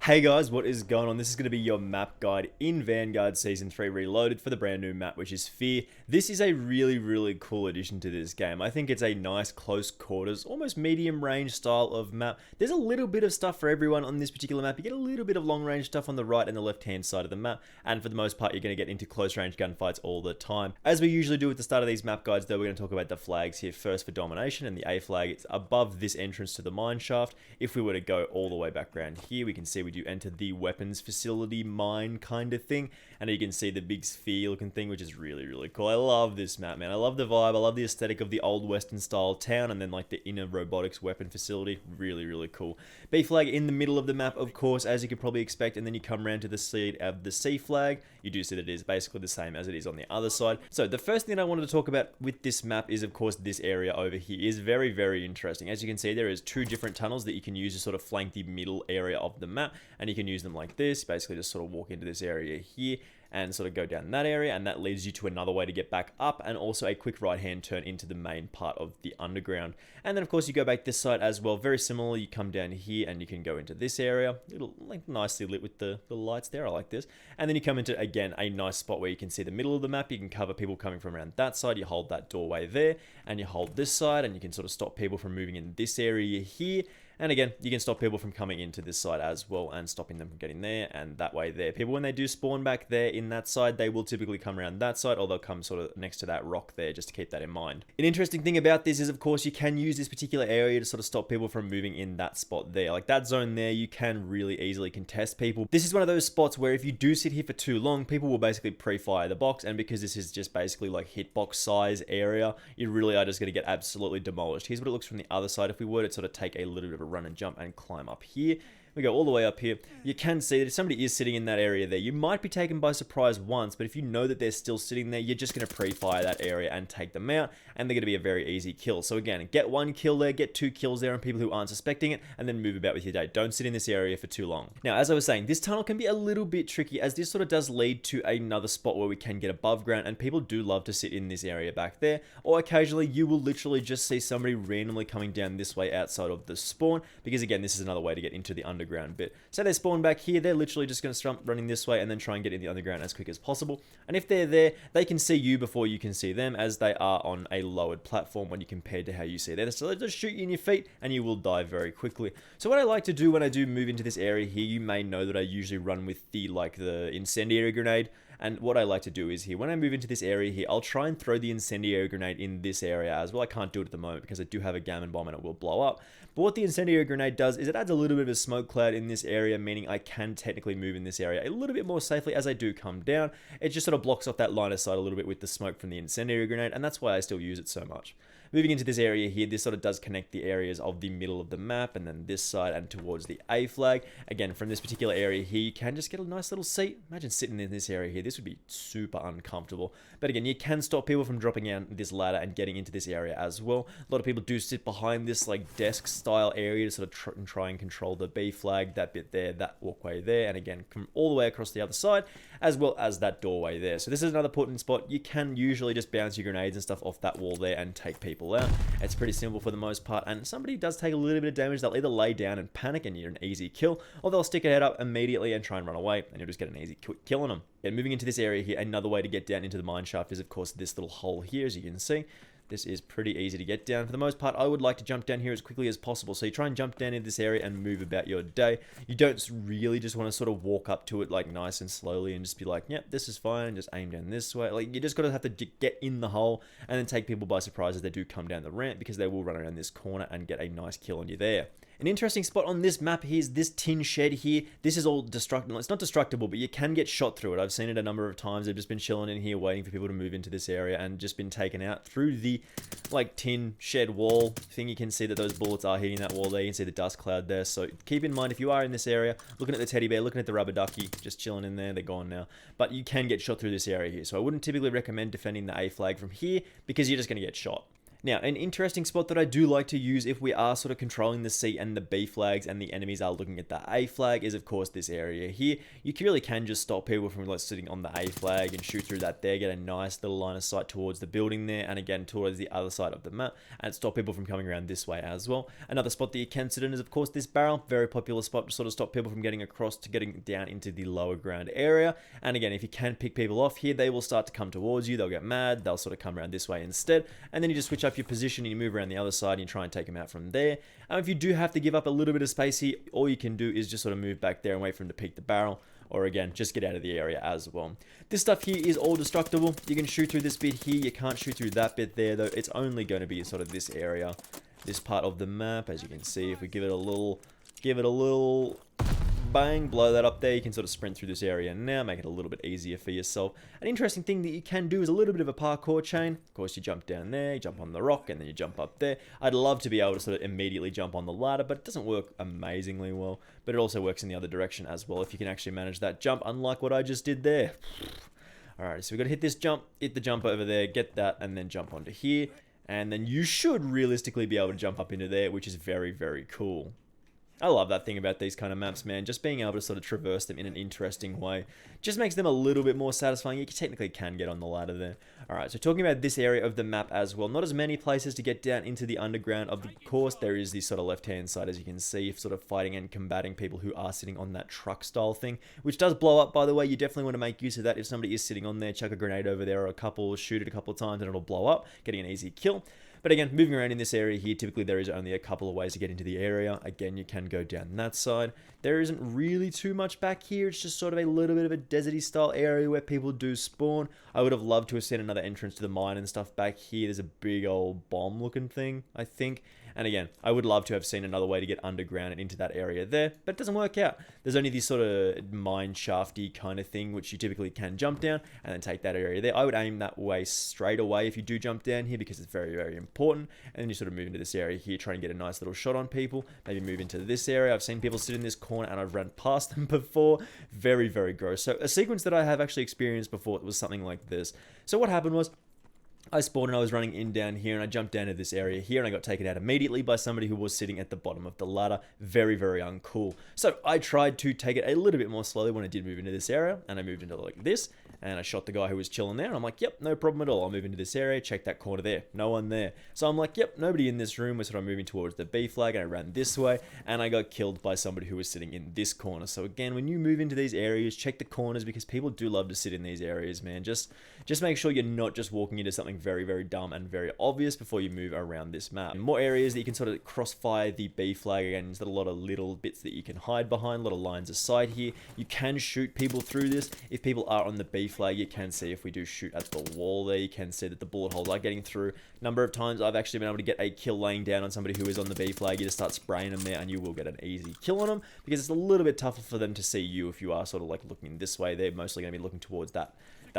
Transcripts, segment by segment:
Hey guys, what is going on? This is going to be your map guide in Vanguard Season 3 Reloaded for the brand new map, which is Fear. This is a really cool addition to this game. I think it's a nice close quarters, almost medium range style of map. There's a little bit of stuff for everyone on this particular map. You get a little bit of long range stuff on the right and the left hand side of the map, and for the most part you're going to get into close range gunfights all the time. As we usually do at the start of these map guides though, we're going to talk about the flags here first for domination, and the A flag, it's above this entrance to the mine shaft. If we were to go all the way back around here, we can see we do enter the weapons facility mine kind of thing, and you can see the big sphere looking thing, which is really cool. I love this map, man. I love the vibe. I love the aesthetic of the old western style town, and then like the inner robotics weapon facility. Really cool. B flag in the middle of the map, of course, as you could probably expect, and then you come around to the seed of the C flag. You do see that it is basically the same as it is on the other side. So the first thing I wanted to talk about with this map is, of course, this area over here is very interesting. As you can see, there is two different tunnels that you can use to sort of flank the middle area of the map, and you can use them like this. Basically just sort of walk into this area here and sort of go down that area, and that leads you to another way to get back up, and also a quick right hand turn into the main part of the underground. And then of course you go back this side as well. Very similar, you come down here and you can go into this area, little like nicely lit with the lights there. I like this. And then you come into, again, a nice spot where you can see the middle of the map. You can cover people coming from around that side. You hold that doorway there, and you hold this side, and you can sort of stop people from moving in this area here. And again, you can stop people from coming into this side as well and stopping them from getting there and that way there. People, when they do spawn back there in that side, they will typically come around that side, or they'll come sort of next to that rock there, just to keep that in mind. An interesting thing about this is, of course, you can use this particular area to sort of stop people from moving in that spot there. Like that zone there, you can really easily contest people. This is one of those spots where if you do sit here for too long, people will basically pre-fire the box, and because this is just basically like hitbox size area, you really are just going to get absolutely demolished. Here's what it looks from the other side. If we were to sort of take a little bit of a run and jump and climb up here, we go all the way up here, you can see that if somebody is sitting in that area there, you might be taken by surprise once, but if you know that they're still sitting there, you're just going to pre-fire that area and take them out, and they're going to be a very easy kill. So again, get one kill there, get two kills there on people who aren't suspecting it, and then move about with your day. Don't sit in this area for too long. Now, as I was saying, this tunnel can be a little bit tricky, as this sort of does lead to another spot where we can get above ground, and people do love to sit in this area back there, or occasionally you will literally just see somebody randomly coming down this way outside of the spawn, because again, this is another way to get into the underground bit. So they spawn back here, they're literally just going to start running this way and then try and get in the underground as quick as possible. And if they're there, they can see you before you can see them, as they are on a lowered platform when you compare to how you see them. So they just shoot you in your feet and you will die very quickly. So what I like to do when I do move into this area here, you may know that I usually run with the incendiary grenade. And what I like to do is here, when I move into this area here, I'll try and throw the incendiary grenade in this area as well. I can't do it at the moment because I do have a gammon bomb and it will blow up. But what the incendiary grenade does is it adds a little bit of a smoke cloud in this area, meaning I can technically move in this area a little bit more safely as I do come down. It just sort of blocks off that line of sight a little bit with the smoke from the incendiary grenade, and that's why I still use it so much. Moving into this area here, this sort of does connect the areas of the middle of the map, and then this side and towards the A flag. Again, from this particular area here, you can just get a nice little seat. Imagine sitting in this area here. This would be super uncomfortable. But again, you can stop people from dropping out this ladder and getting into this area as well. A lot of people do sit behind this like desk style area to sort of try and control the B flag, that bit there, that walkway there, and again, come all the way across the other side, as well as that doorway there. So this is another important spot. You can usually just bounce your grenades and stuff off that wall there and take people out. It's pretty simple for the most part, and somebody does take a little bit of damage, they'll either lay down and panic and you're an easy kill, or they'll stick a head up immediately and try and run away, and you'll just get an easy quick kill on them. And moving into this area here, another way to get down into the mine shaft is, of course, this little hole here, as you can see. This is pretty easy to get down. For the most part, I would like to jump down here as quickly as possible. So you try and jump down into this area and move about your day. You don't really just want to sort of walk up to it like nice and slowly and just be like, yep, this is fine, and just aim down this way. Like, you just got to have to get in the hole and then take people by surprise as they do come down the ramp, because they will run around this corner and get a nice kill on you there. An interesting spot on this map here is this tin shed here. This is all destructible. It's not destructible, but you can get shot through it. I've seen it a number of times. I've just been chilling in here waiting for people to move into this area and just been taken out through the like tin shed wall thing. You can see that those bullets are hitting that wall there. You can see the dust cloud there. So keep in mind, if you are in this area, looking at the teddy bear, looking at the rubber ducky, just chilling in there, they're gone now. But you can get shot through this area here. So I wouldn't typically recommend defending the A flag from here, because you're just going to get shot. Now, an interesting spot that I do like to use if we are sort of controlling the C and the B flags and the enemies are looking at the A flag is, of course, this area here. You really can just stop people from like sitting on the A flag and shoot through that there, get a nice little line of sight towards the building there, and again, towards the other side of the map, and stop people from coming around this way as well. Another spot that you can sit in is, of course, this barrel. Very popular spot to sort of stop people from getting across to getting down into the lower ground area. And again, if you can pick people off here, they will start to come towards you. They'll get mad. They'll sort of come around this way instead. And then you just switch up your position and you move around the other side and you try and take them out from there. If you do have to give up a little bit of space here, all you can do is just sort of move back there and wait for him to peek the barrel. Or again, just get out of the area as well. This stuff here is all destructible. You can shoot through this bit here. You can't shoot through that bit there, though. It's only going to be sort of this area, this part of the map. As you can see, if we give it a little bang, blow that up there, you can sort of sprint through this area now, make it a little bit easier for yourself. An interesting thing that you can do is a little bit of a parkour chain. Of course, you jump down there, you jump on the rock, and then you jump up there. I'd love to be able to sort of immediately jump on the ladder, but it doesn't work amazingly well. But it also works in the other direction as well if you can actually manage that jump, unlike what I just did there. Alright, so we've got to hit this jump, hit the jump over there, get that, and then jump onto here. And then you should realistically be able to jump up into there, which is very, very cool. I love that thing about these kind of maps, man. Just being able to sort of traverse them in an interesting way just makes them a little bit more satisfying. You technically can get on the ladder there. Alright, so talking about this area of the map as well, not as many places to get down into the underground of the course. There is the sort of left-hand side, as you can see, sort of fighting and combating people who are sitting on that truck-style thing, which does blow up, by the way. You definitely want to make use of that. If somebody is sitting on there, chuck a grenade over there or a couple, shoot it a couple of times, and it'll blow up, getting an easy kill. But again, moving around in this area here, typically there is only a couple of ways to get into the area. Again, you can go down that side. There isn't really too much back here. It's just sort of a little bit of a deserty style area where people do spawn. I would have loved to have seen another entrance to the mine and stuff back here. There's a big old bomb looking thing, I think. And again, I would love to have seen another way to get underground and into that area there, but it doesn't work out. There's only this sort of mine shafty kind of thing, which you typically can jump down and then take that area there. I would aim that way straight away if you do jump down here, because it's very, very important. And then you sort of move into this area here, try and get a nice little shot on people. Maybe move into this area. I've seen people sit in this corner and I've run past them before. Very, very gross. So a sequence that I have actually experienced before was something like this. So what happened was, I spawned and I was running in down here and I jumped down to this area here and I got taken out immediately by somebody who was sitting at the bottom of the ladder. Very, very uncool. So I tried to take it a little bit more slowly when I did move into this area, and I moved into like this and I shot the guy who was chilling there and I'm like, yep, no problem at all. I'll move into this area, check that corner there, no one there. So I'm like, yep, nobody in this room. We're sort of moving towards the B flag and I ran this way and I got killed by somebody who was sitting in this corner. So again, when you move into these areas, check the corners, because people do love to sit in these areas, man. Just make sure you're not just walking into something very, very dumb and very obvious before you move around this map. And more areas that you can sort of crossfire the B flag. Again, there's a lot of little bits that you can hide behind, a lot of lines of sight here. You can shoot people through this. If people are on the B flag, you can see if we do shoot at the wall there, you can see that the bullet holes are getting through. Number of times I've actually been able to get a kill laying down on somebody who is on the B flag. You just start spraying them there and you will get an easy kill on them, because it's a little bit tougher for them to see you if you are sort of like looking this way. They're mostly going to be looking towards that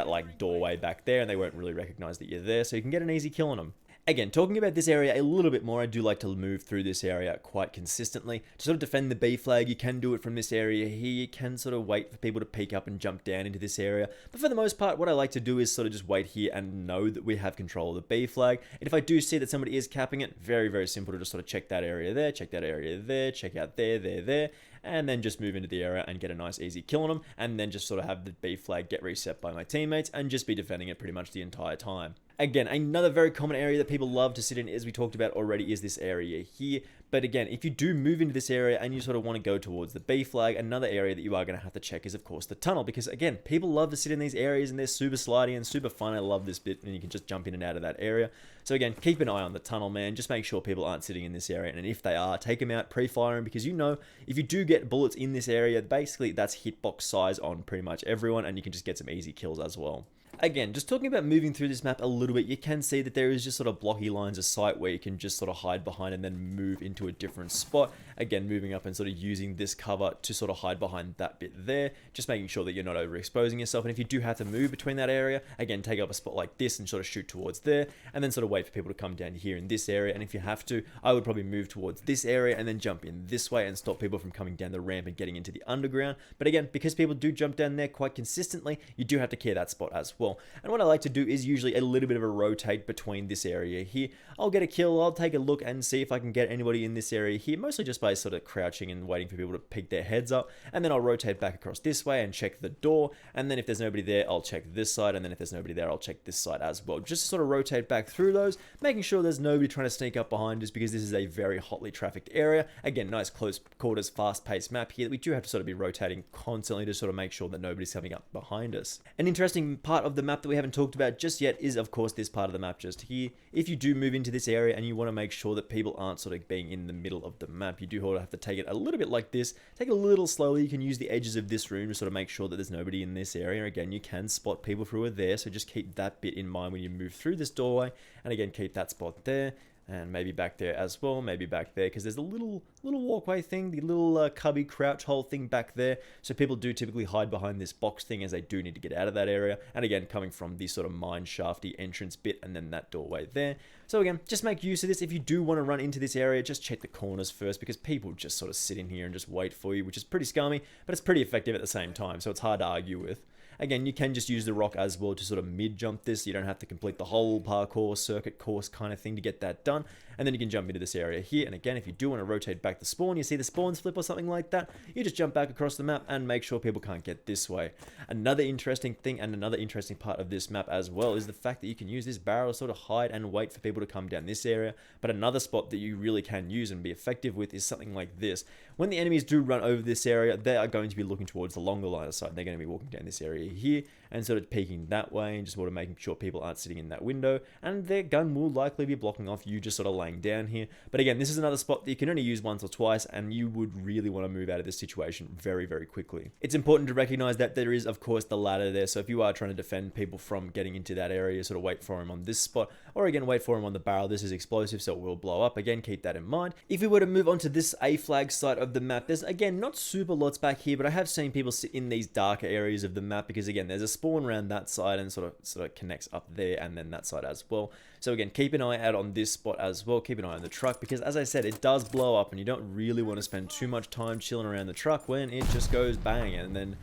like doorway back there, and they won't really recognize that you're there, so you can get an easy kill on them. Again, talking about this area a little bit more, I do like to move through this area quite consistently. To sort of defend the B flag, you can do it from this area here. You can sort of wait for people to peek up and jump down into this area. But for the most part, what I like to do is sort of just wait here and know that we have control of the B flag. And if I do see that somebody is capping it, very, very simple to just sort of check that area there, check that area there, check out there, there, and then just move into the area and get a nice easy kill on them, and then just sort of have the B flag get reset by my teammates and just be defending it pretty much the entire time. Again, another very common area that people love to sit in, as we talked about already, is this area here. But again, if you do move into this area and you sort of want to go towards the B flag, another area that you are going to have to check is, of course, the tunnel. Because again, people love to sit in these areas and they're super slidey and super fun. I love this bit, and you can just jump in and out of that area. So again, keep an eye on the tunnel, man. Just make sure people aren't sitting in this area. And if they are, take them out, pre-fire them, because you know, if you do get bullets in this area, basically that's hitbox size on pretty much everyone, and you can just get some easy kills as well. Again, just talking about moving through this map a little bit, you can see that there is just sort of blocky lines of sight where you can just sort of hide behind and then move into a different spot. again, moving up and sort of using this cover to sort of hide behind that bit there, just making sure that you're not overexposing yourself. And if you do have to move between that area, again, take up a spot like this and sort of shoot towards there, and then sort of wait for people to come down here in this area. And if you have to, I would probably move towards this area and then jump in this way and stop people from coming down the ramp and getting into the underground. But again, because people do jump down there quite consistently, you do have to clear that spot as well. And what I like to do is usually a little bit of a rotate between this area here. I'll get a kill, I'll take a look and see if I can get anybody in this area here, mostly just by sort of crouching and waiting for people to peek their heads up, and then I'll rotate back across this way and check the door, and then if there's nobody there, I'll check this side, and then if there's nobody there, I'll check this side as well. Just to sort of rotate back through those, making sure there's nobody trying to sneak up behind us, because this is a very hotly trafficked area. Again, nice close quarters, fast-paced map here that we do have to sort of be rotating constantly to sort of make sure that nobody's coming up behind us. An interesting part of the map that we haven't talked about just yet is, of course, this part of the map just here. If you do move into this area and you want to make sure that people aren't sort of being in the middle of the map, you do have to take it a little bit like this. Take it a little slowly. You can use the edges of this room to sort of make sure that there's nobody in this area. Again, you can spot people through there, so just keep that bit in mind when you move through this doorway. And again, keep that spot there. And maybe back there as well, maybe back there, because there's a little walkway thing, the little cubby crouch hole thing back there. So people do typically hide behind this box thing as they do need to get out of that area. And again, coming from the sort of mine shafty entrance bit and then that doorway there. So again, just make use of this. If you do want to run into this area, just check the corners first, because people just sort of sit in here and just wait for you, which is pretty scummy, but it's pretty effective at the same time, so it's hard to argue with. Again, you can just use the rock as well to sort of mid-jump this. You don't have to complete the whole parkour circuit course kind of thing to get that done. And then you can jump into this area here. And again, if you do want to rotate back the spawn, you see the spawns flip or something like that, you just jump back across the map and make sure people can't get this way. Another interesting thing and another interesting part of this map as well is the fact that you can use this barrel to sort of hide and wait for people to come down this area. But another spot that you really can use and be effective with is something like this. When the enemies do run over this area, they are going to be looking towards the longer line of sight. They're going to be walking down this area here and sort of peeking that way and just sort of making sure people aren't sitting in that window, and their gun will likely be blocking off you just sort of laying down here. But again, this is another spot that you can only use once or twice, and you would really want to move out of this situation very, very quickly. It's important to recognize that there is, of course, the ladder there, so if you are trying to defend people from getting into that area, sort of wait for him on this spot, or again, wait for him on the barrel. This is explosive, so it will blow up. Again, keep that in mind. If we were to move on to this A flag side of the map, there's, again, not super lots back here, but I have seen people sit in these darker areas of the map, because again, there's a spawn around that side and sort of connects up there and then that side as well. So again, keep an eye out on this spot as well. Keep an eye on the truck, because as I said, it does blow up and you don't really want to spend too much time chilling around the truck when it just goes bang. And then,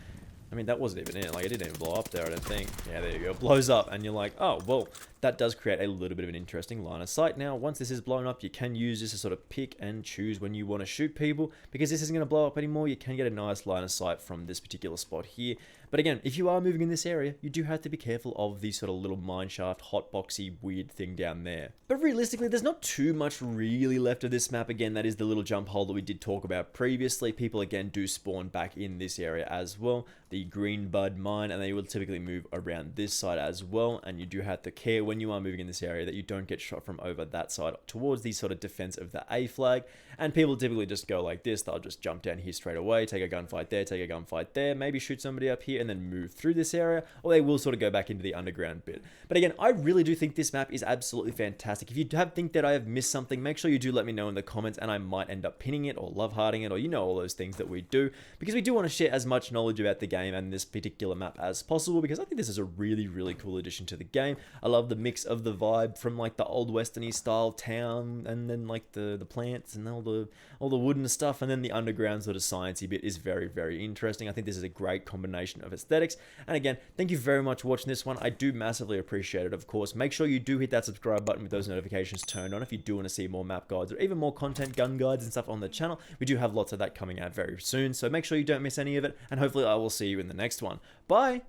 I mean, that wasn't even it. Like, it didn't even blow up there, I don't think. Yeah, there you go. It blows up and you're like, oh, well, that does create a little bit of an interesting line of sight. Now, once this is blown up, you can use this to sort of pick and choose when you want to shoot people, because this isn't going to blow up anymore. You can get a nice line of sight from this particular spot here. But again, if you are moving in this area, you do have to be careful of the sort of little mineshaft, hotboxy, weird thing down there. But realistically, there's not too much really left of this map. Again, that is the little jump hole that we did talk about previously. People, again, do spawn back in this area as well. The green bud mine, and they will typically move around this side as well. And you do have to care when you are moving in this area that you don't get shot from over that side towards the sort of defense of the A flag. And people typically just go like this. They'll just jump down here straight away, take a gunfight there, take a gunfight there, maybe shoot somebody up here and then move through this area, or they will sort of go back into the underground bit. But again, I really do think this map is absolutely fantastic. If you think that I have missed something, make sure you do let me know in the comments, and I might end up pinning it or love hearting it, or you know, all those things that we do, because we do want to share as much knowledge about the game and this particular map as possible, because I think this is a really, really cool addition to the game. I love the mix of the vibe from like the old westerny style town, and then like the plants and all the wooden stuff, and then the underground sort of sciencey bit is very, very interesting. I think this is a great combination of aesthetics. And again, thank you very much for watching this one. I do massively appreciate it, of course. Make sure you do hit that subscribe button with those notifications turned on if you do want to see more map guides or even more content, gun guides and stuff on the channel. We do have lots of that coming out very soon, so make sure you don't miss any of it, and hopefully I will see you in the next one. Bye!